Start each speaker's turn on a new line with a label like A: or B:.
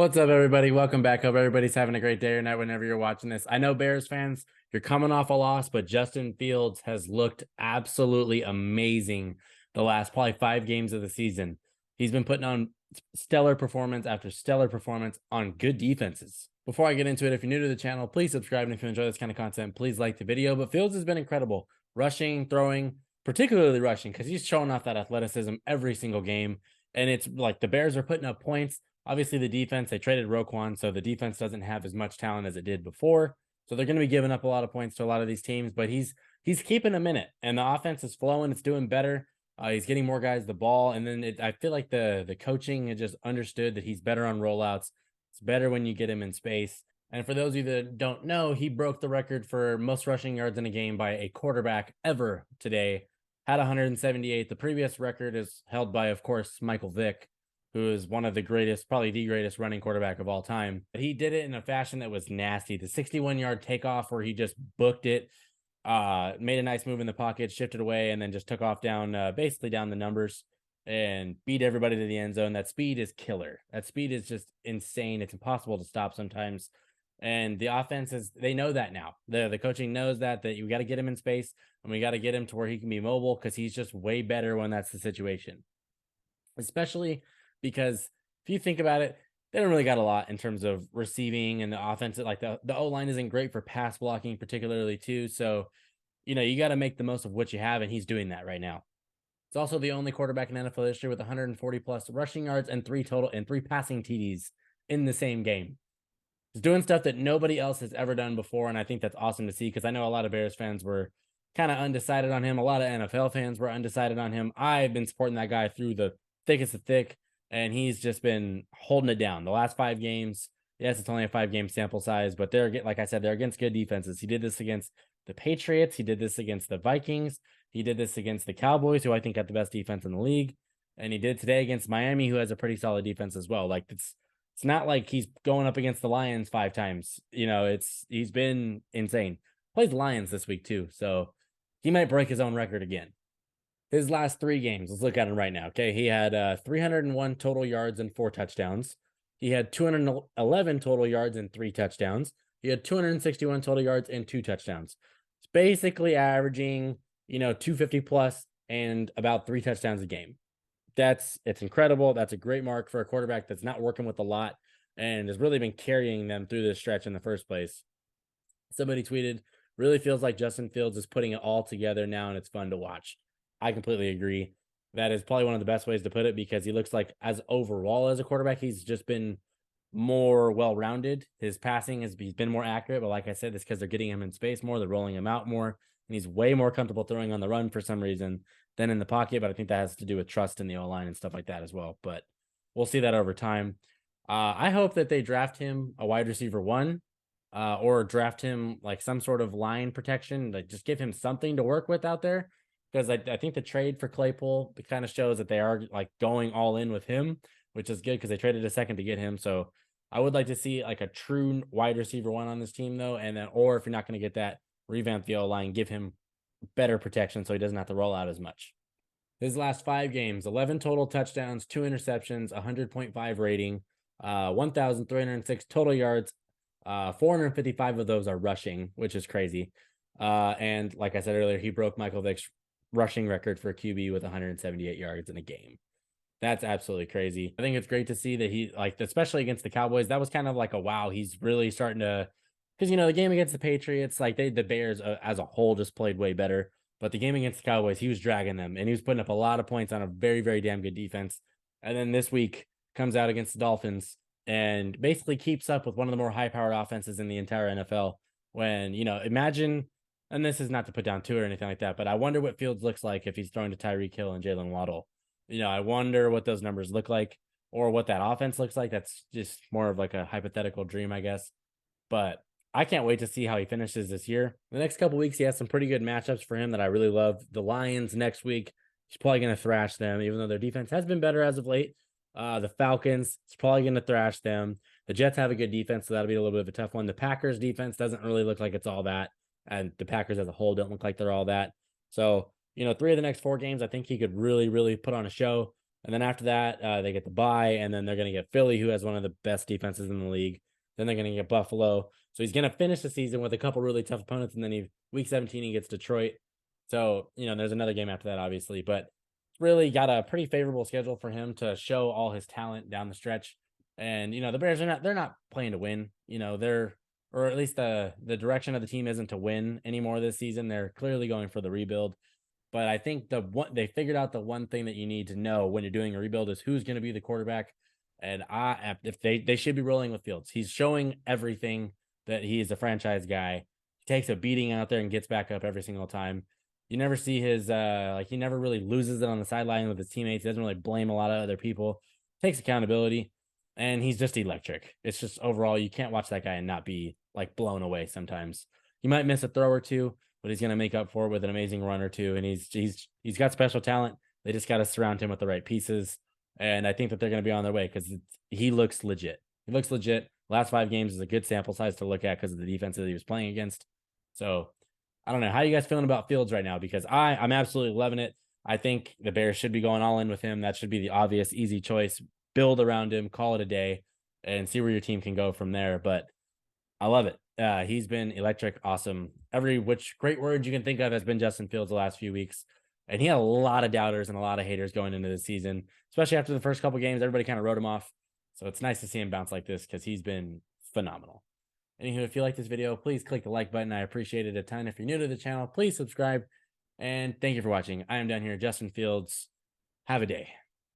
A: What's up, everybody? Welcome back. Hope everybody's having a great day or night whenever you're watching this. I know Bears fans, you're coming off a loss, but Justin Fields has looked absolutely amazing the last probably 5 games of the season. He's been putting on stellar performance after stellar performance on good defenses. Before I get into it, if you're new to the channel, please subscribe. And if you enjoy this kind of content, please like the video. But Fields has been incredible, rushing, throwing, particularly rushing, because he's showing off that athleticism every single game. And it's like the Bears are putting up points. Obviously, the defense, they traded Roquan, so the defense doesn't have as much talent as it did before. So they're going to be giving up a lot of points to a lot of these teams, but he's keeping them in it, and the offense is flowing. It's doing better. He's getting more guys the ball, and then I feel like the coaching had just understood that he's better on rollouts. It's better when you get him in space. And for those of you that don't know, he broke the record for most rushing yards in a game by a quarterback ever today. Had 178. The previous record is held by, of course, Michael Vick, who is one of the greatest, probably the greatest running quarterback of all time. But he did it in a fashion that was nasty. The 61-yard takeoff where he just booked it, made a nice move in the pocket, shifted away, and then just took off down, basically down the numbers and beat everybody to the end zone. That speed is killer. That speed is just insane. It's impossible to stop sometimes. And the offense is, they know that now. The coaching knows that you got to get him in space and we got to get him to where he can be mobile, because he's just way better when that's the situation. Especially because if you think about it, they don't really got a lot in terms of receiving, and the offensive, like the O-line isn't great for pass blocking, particularly too. So, you got to make the most of what you have, and he's doing that right now. It's also the only quarterback in NFL history with 140 plus rushing yards and three passing TDs in the same game. He's doing stuff that nobody else has ever done before, and I think that's awesome to see, because I know a lot of Bears fans were kind of undecided on him. A lot of NFL fans were undecided on him. I've been supporting that guy through the thickest of thick, and he's just been holding it down. The last 5 games, yes, it's only a 5-game sample size, but like I said, they're against good defenses. He did this against the Patriots. He did this against the Vikings. He did this against the Cowboys, who I think got the best defense in the league. And he did today against Miami, who has a pretty solid defense as well. Like, it's not like he's going up against the Lions 5 times. He's been insane. Plays the Lions this week too, so he might break his own record again. His last 3 games, let's look at him right now. Okay, he had 301 total yards and 4 touchdowns. He had 211 total yards and 3 touchdowns. He had 261 total yards and 2 touchdowns. It's basically averaging, 250 plus and about 3 touchdowns a game. It's incredible. That's a great mark for a quarterback that's not working with a lot and has really been carrying them through this stretch in the first place. Somebody tweeted, really feels like Justin Fields is putting it all together now, and it's fun to watch. I completely agree. That is probably one of the best ways to put it, because he looks like, as overall as a quarterback, he's just been more well-rounded. His passing he's been more accurate, but like I said, it's because they're getting him in space more, they're rolling him out more, and he's way more comfortable throwing on the run for some reason than in the pocket. But I think that has to do with trust in the O-line and stuff like that as well. But we'll see that over time. I hope that they draft him a wide receiver 1, or draft him like some sort of line protection, like just give him something to work with out there. Because I think the trade for Claypool, it kind of shows that they are like going all in with him, which is good, because they traded a second to get him. So I would like to see like a true wide receiver 1 on this team though. And then, or if you're not going to get that, revamp the O-line, give him better protection so he doesn't have to roll out as much. His last 5 games, 11 total touchdowns, 2 interceptions, 100.5 rating, 1,306 total yards. 455 of those are rushing, which is crazy. And like I said earlier, he broke Michael Vick's rushing record for a QB with 178 yards in a game. That's absolutely crazy. I think it's great to see that he, like, especially against the Cowboys, that was kind of like a wow, he's really starting to, because the game against the Patriots, like the Bears as a whole just played way better. But the game against the Cowboys, he was dragging them, and he was putting up a lot of points on a very, very damn good defense. And then this week comes out against the Dolphins and basically keeps up with one of the more high-powered offenses in the entire NFL. When, imagine, and this is not to put down Tua or anything like that, but I wonder what Fields looks like if he's throwing to Tyreek Hill and Jalen Waddle. I wonder what those numbers look like, or what that offense looks like. That's just more of like a hypothetical dream, I guess. But I can't wait to see how he finishes this year. The next couple weeks, he has some pretty good matchups for him that I really love. The Lions next week, he's probably going to thrash them, even though their defense has been better as of late. The Falcons, he's probably going to thrash them. The Jets have a good defense, so that'll be a little bit of a tough one. The Packers defense doesn't really look like it's all that, and the Packers as a whole don't look like they're all that. So, 3 of the next 4 games, I think he could really, really put on a show. And then after that, they get the bye, and then they're going to get Philly, who has one of the best defenses in the league. Then they're going to get Buffalo. So he's going to finish the season with a couple really tough opponents, and then week 17 he gets Detroit. So there's another game after that, obviously, but really got a pretty favorable schedule for him to show all his talent down the stretch. And the Bears they're not playing to win. They're or at least the direction of the team isn't to win anymore this season. They're clearly going for the rebuild. But I think they figured out the one thing that you need to know when you're doing a rebuild is who's going to be the quarterback. And if they should be rolling with Fields. He's showing everything that he is a franchise guy. He takes a beating out there and gets back up every single time. You never see his he never really loses it on the sideline with his teammates. He doesn't really blame a lot of other people. Takes accountability, and he's just electric. It's just overall you can't watch that guy and not be like blown away sometimes. You might miss a throw or two, but he's going to make up for it with an amazing run or two. And he's got special talent. They just got to surround him with the right pieces. And I think that they're going to be on their way because he looks legit. He looks legit. Last 5 games is a good sample size to look at because of the defense that he was playing against. So I don't know. How are you guys feeling about Fields right now? Because I'm absolutely loving it. I think the Bears should be going all in with him. That should be the obvious, easy choice. Build around him, call it a day, and see where your team can go from there. But I love it. He's been electric, awesome. Which great word you can think of has been Justin Fields the last few weeks. And he had a lot of doubters and a lot of haters going into the season, especially after the first couple games. Everybody kind of wrote him off. So it's nice to see him bounce like this because he's been phenomenal. Anywho, if you like this video, please click the like button. I appreciate it a ton. If you're new to the channel, please subscribe. And thank you for watching. I am down here, Justin Fields. Have a day.